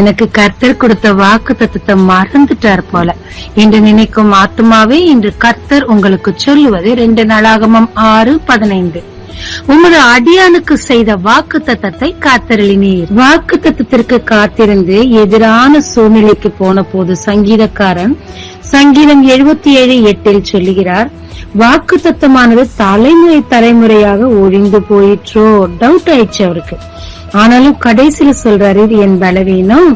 எனக்கு கர்த்தர் கொடுத்த வாக்கு தத்தத்தை மறந்துட்டார் போல என்று நினைக்கும் ஆத்துமாவே, இன்று கர்த்தர் உங்களுக்கு சொல்லுவது 2 நாளாகமம் 6:15. உமது அடியானுக்கு செய்த வாக்கு தத்தத்தை காத்தருளினீர். வாக்கு தத்தத்திற்கு காத்திருந்து எதிரான சூழ்நிலைக்கு போன போது சங்கீதக்காரன் சங்கீதம் 77:8 சொல்லுகிறார், வாக்கு தத்தமானது தலைமுறையாக ஒழிந்து போயிற்றோ. டவுட் ஆயிடுச்சு அவருக்கு. ஆனாலும் கடைசியில சொல்றாரு, இது என் பலவீனம்.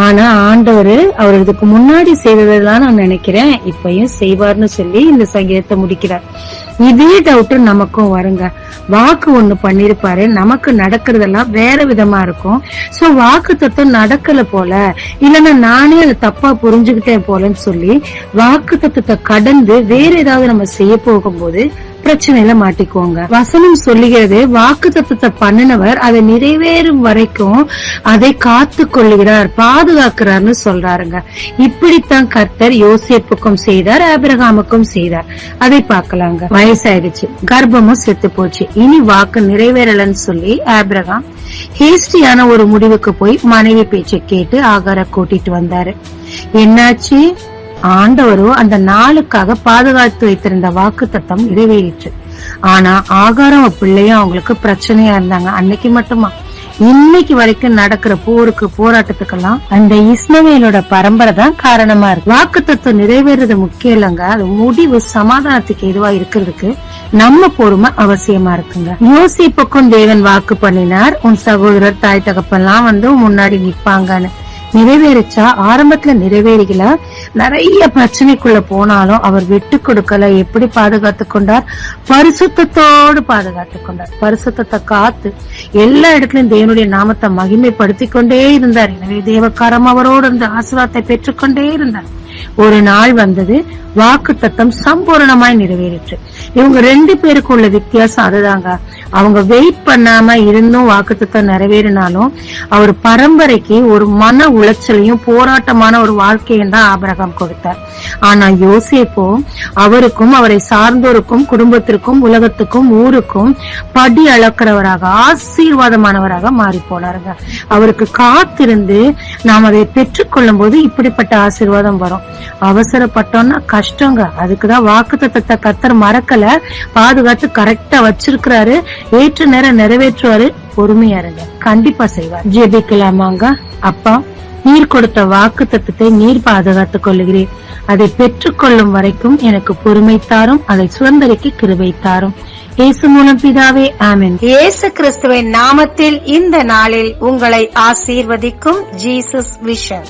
ஆனா ஆண்டவர் அவர் இதுக்கு முன்னாடி செய்ததான் நான் நினைக்கிறேன், இப்பயும் செய்வார்னு சொல்லி இந்த சங்கீதத்தை முடிக்கிறார். இதே டவுட் நமக்கும் வருங்க. வாக்கு ஒண்ணு பண்ணிருப்பாரு, நமக்கு நடக்கிறதெல்லாம் வேற விதமா இருக்கும். சோ வாக்கு தத்துவம் நடக்கல போல, இல்லன்னா நானே அதை தப்பா புரிஞ்சுக்கிட்டேன் போலன்னு சொல்லி வாக்கு தத்துவத்தை கடந்து வேற ஏதாவது நம்ம செய்ய போகும்போது பிரச்சனையில மாட்டிக்குவோங்க. வசனம் சொல்லுகிறது, வாக்கு தத்துவத்தை பண்ணினவர் அதை நிறைவேறும் வரைக்கும் அதை காத்து கொள்ளுகிறார், பாதுகாக்கிறார்னு சொல்றாருங்க. இப்படித்தான் கர்த்தர் யோசேப்புக்கும் செய்தார், ஆபிரகாமுக்கும் செய்தார். அதை பார்க்கலாங்க. வயசாயிடுச்சு, கர்ப்பமும் செத்து போச்சு, இனி வாக்கு நிறைவேறலன்னு சொல்லி ஆபிரகாம் ஹேஸ்டியான ஒரு முடிவுக்கு போய் மனைவி பேச்சை கேட்டு ஆகார கூட்டிட்டு வந்தாரு. என்னாச்சு? ஆண்டவரோ அந்த நாளுக்காக பாதுகாத்து வைத்திருந்த வாக்கு தத்தம் நிறைவேறிச்சு. ஆனா ஆகாரம் பிள்ளையும் அவங்களுக்கு பிரச்சனையா இருந்தாங்க. அன்னைக்கு மட்டுமா, இன்னைக்கு வரைக்கும் நடக்கிற போராட்டத்துக்கெல்லாம் அந்த இஸ்மவேலோட பரம்பரை தான் காரணமா இருக்கு. வாக்கு தத்துவம் நிறைவேறது முக்கியம் இல்லைங்க, அது முடிவு சமாதானத்துக்கு எதுவா இருக்கிறதுக்கு நம்ம பொறுமை அவசியமா இருக்குங்க. யோசிப்புக்கும் தேவன் வாக்கு பண்ணினார், உன் சகோதரர் தாய் தகப்பெல்லாம் முன்னாடி நிப்பாங்கன்னு. நிறைவேறிச்சா? ஆரம்பத்துல நிறைவேறிக்கல, நிறைய பிரச்சனைக்குள்ள போனாலும் அவர் விட்டு கொடுக்கல. எப்படி பாதுகாத்து கொண்டார்? பரிசுத்தத்தோடு பாதுகாத்து கொண்டார். பரிசுத்தத்தை காத்து எல்லா இடத்துலயும் தேவனுடைய நாமத்தை மகிமைப்படுத்திக் கொண்டே இருந்தார். எனவே தேவக்காரம் அவரோடு இருந்து ஆசீர்வாதத்தை பெற்றுக்கொண்டே இருந்தார். ஒரு நாள் வந்தது, வாக்கு தத்தம் சம்பூர்ணமாய் நிறைவேறிற்று. இவங்க 2 பேருக்கு உள்ள வித்தியாசம் அதுதாங்க. அவங்க வெயிட் பண்ணாம இருந்தும் வாக்கு தத்தம் நிறைவேறினாலும் அவர் பரம்பரைக்கு ஒரு மன உளைச்சலையும் போராட்டமான ஒரு வாழ்க்கையும் தான் ஆபிரகாம் கொடுத்தார். ஆனா யோசேப்போ அவருக்கும் அவரை சார்ந்தோருக்கும் குடும்பத்திற்கும் உலகத்துக்கும் ஊருக்கும் படி அளக்கிறவராக ஆசீர்வாதமானவராக மாறி போனாருங்க. அவருக்கு காத்திருந்து நாம் அதை பெற்றுக்கொள்ளும் போது இப்படிப்பட்ட ஆசீர்வாதம் வரும். அவசரப்பட்டோம்னா கஷ்டங்க. அதுக்குதான் வாக்கு தத்தத்தை கர்த்தர் மறக்கல, பாதுகாத்து கரெக்டா வச்சிருக்கிறாரு. ஏற்ற நேரம் நிறைவேற்றுவாரு. பொறுமையா இருங்க, கண்டிப்பா செய்வார். ஜெபிக்கலாமாங்க. அப்பா, நீர் கொடுத்த வாக்கு தத்தத்தை நீர் பாதுகாத்துக் கொள்ளுகிறேன். அதை பெற்றுக்கொள்ளும் வரைக்கும் எனக்கு பொறுமை தாரும், அதை சுதந்திரிக்க கிருபை தாரும். இயேசு மூலம் பிதாவே, ஆமென். இயேசு கிறிஸ்துவின் நாமத்தில் இந்த நாளில் உங்களை ஆசீர்வதிக்கும் ஜீசஸ் விஷன்.